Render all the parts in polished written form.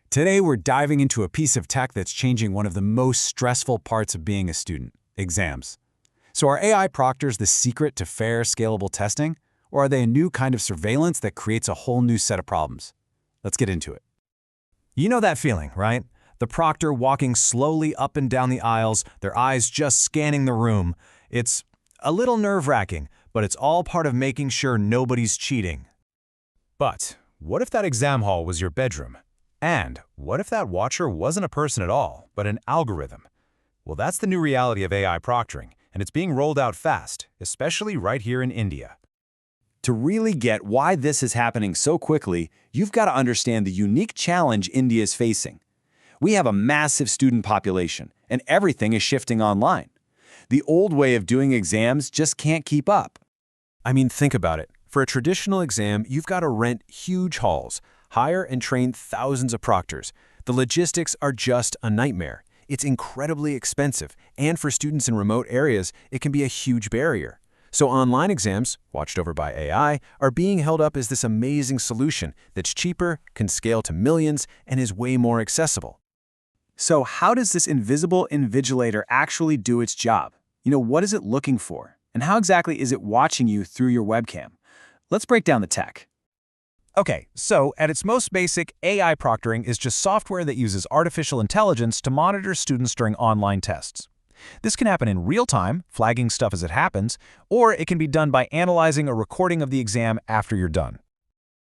Today, we're diving into a piece of tech that's changing one of the most stressful parts of being a student: exams. So are AI proctors the secret to fair, scalable testing? Or are they a new kind of surveillance that creates a whole new set of problems? Let's get into it. You know that feeling, right? The proctor walking slowly up and down the aisles, their eyes just scanning the room. It's a little nerve-wracking, but it's all part of making sure nobody's cheating. But what if that exam hall was your bedroom? And what if that watcher wasn't a person at all, but an algorithm? Well, that's the new reality of AI proctoring, and it's being rolled out fast, especially right here in India. To really get why this is happening so quickly, you've got to understand the unique challenge India is facing. We have a massive student population, and everything is shifting online. The old way of doing exams just can't keep up. I mean, think about it. For a traditional exam, you've got to rent huge halls, hire and train thousands of proctors. The logistics are just a nightmare. It's incredibly expensive, and for students in remote areas, it can be a huge barrier. So online exams, watched over by AI, are being held up as this amazing solution that's cheaper, can scale to millions, and is way more accessible. So how does this invisible invigilator actually do its job? What is it looking for? And how exactly is it watching you through your webcam? Let's break down the tech. Okay, so at its most basic, AI proctoring is just software that uses artificial intelligence to monitor students during online tests. This can happen in real time, flagging stuff as it happens, or it can be done by analyzing a recording of the exam after you're done.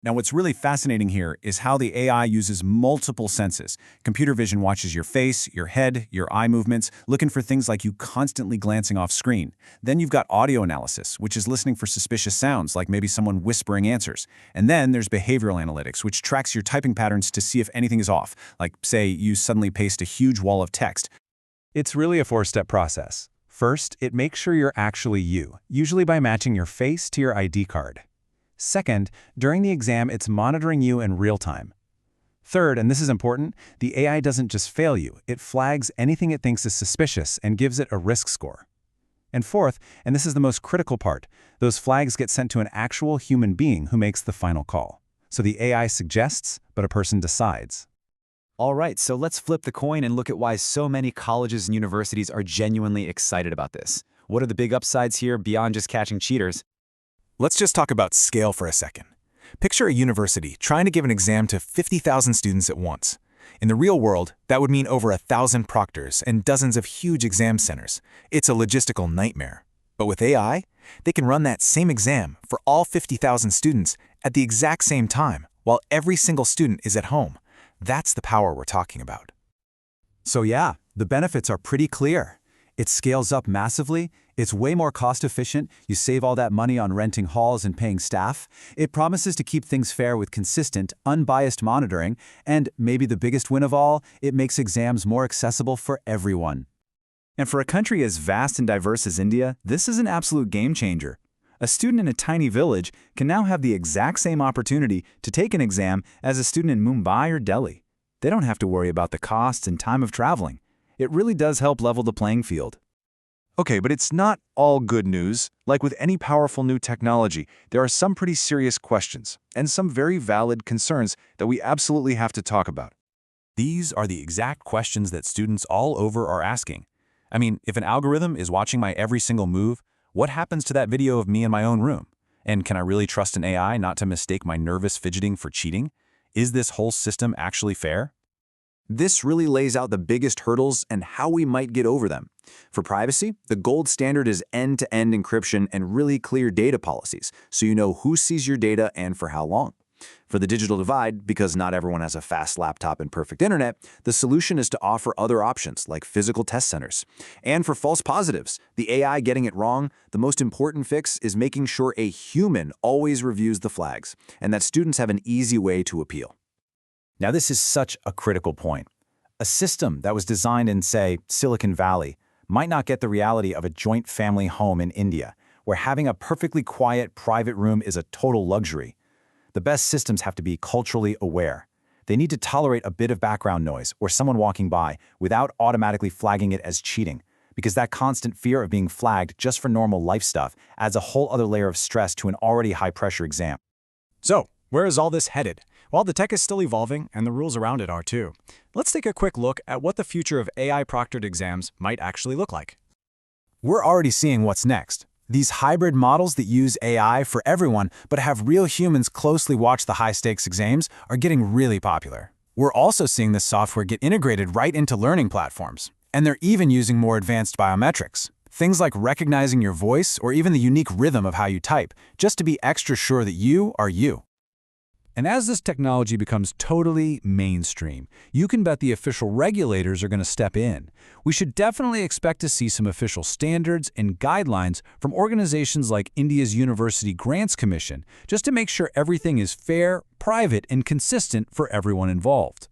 Now, what's really fascinating here is how the AI uses multiple senses. Computer vision watches your face, your head, your eye movements, looking for things like you constantly glancing off screen. Then you've got audio analysis, which is listening for suspicious sounds, like maybe someone whispering answers. And then there's behavioral analytics, which tracks your typing patterns to see if anything is off, like, say, you suddenly paste a huge wall of text. It's really a four-step process. First, it makes sure you're actually you, usually by matching your face to your ID card. Second, during the exam, it's monitoring you in real time. Third, and this is important, the AI doesn't just fail you, it flags anything it thinks is suspicious and gives it a risk score. And fourth, and this is the most critical part, those flags get sent to an actual human being who makes the final call. So the AI suggests, but a person decides. All right, so let's flip the coin and look at why so many colleges and universities are genuinely excited about this. What are the big upsides here beyond just catching cheaters? Let's just talk about scale for a second. Picture a university trying to give an exam to 50,000 students at once. In the real world, that would mean over 1,000 proctors and dozens of huge exam centers. It's a logistical nightmare. But with AI, they can run that same exam for all 50,000 students at the exact same time, while every single student is at home. That's the power we're talking about. So yeah, the benefits are pretty clear. It scales up massively, it's way more cost-efficient, you save all that money on renting halls and paying staff, it promises to keep things fair with consistent, unbiased monitoring, and maybe the biggest win of all, it makes exams more accessible for everyone. And for a country as vast and diverse as India, this is an absolute game changer. A student in a tiny village can now have the exact same opportunity to take an exam as a student in Mumbai or Delhi. They don't have to worry about the costs and time of traveling. It really does help level the playing field. Okay, but it's not all good news. Like with any powerful new technology, there are some pretty serious questions and some very valid concerns that we absolutely have to talk about. These are the exact questions that students all over are asking. I mean, if an algorithm is watching my every single move, what happens to that video of me in my own room? And can I really trust an AI not to mistake my nervous fidgeting for cheating? Is this whole system actually fair? This really lays out the biggest hurdles and how we might get over them. For privacy, the gold standard is end-to-end encryption and really clear data policies, so you know who sees your data and for how long. For the digital divide, because not everyone has a fast laptop and perfect internet, the solution is to offer other options like physical test centers. And for false positives, the AI getting it wrong, the most important fix is making sure a human always reviews the flags, and that students have an easy way to appeal. Now, this is such a critical point. A system that was designed in, say, Silicon Valley might not get the reality of a joint family home in India, where having a perfectly quiet, private room is a total luxury. The best systems have to be culturally aware. They need to tolerate a bit of background noise or someone walking by without automatically flagging it as cheating, because that constant fear of being flagged just for normal life stuff adds a whole other layer of stress to an already high-pressure exam. So, where is all this headed? While the tech is still evolving and the rules around it are too, let's take a quick look at what the future of AI-proctored exams might actually look like. We're already seeing what's next. These hybrid models that use AI for everyone but have real humans closely watch the high-stakes exams are getting really popular. We're also seeing this software get integrated right into learning platforms. And they're even using more advanced biometrics. Things like recognizing your voice or even the unique rhythm of how you type, just to be extra sure that you are you. And as this technology becomes totally mainstream, you can bet the official regulators are going to step in. We should definitely expect to see some official standards and guidelines from organizations like India's University Grants Commission, just to make sure everything is fair, private, and consistent for everyone involved.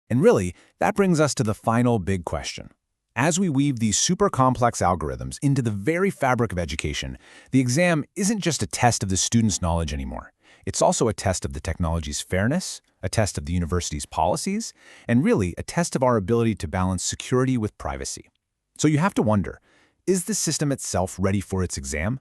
And really, that brings us to the final big question. As we weave these super complex algorithms into the very fabric of education, the exam isn't just a test of the student's knowledge anymore. It's also a test of the technology's fairness, a test of the university's policies, and really a test of our ability to balance security with privacy. So you have to wonder, is the system itself ready for its exam?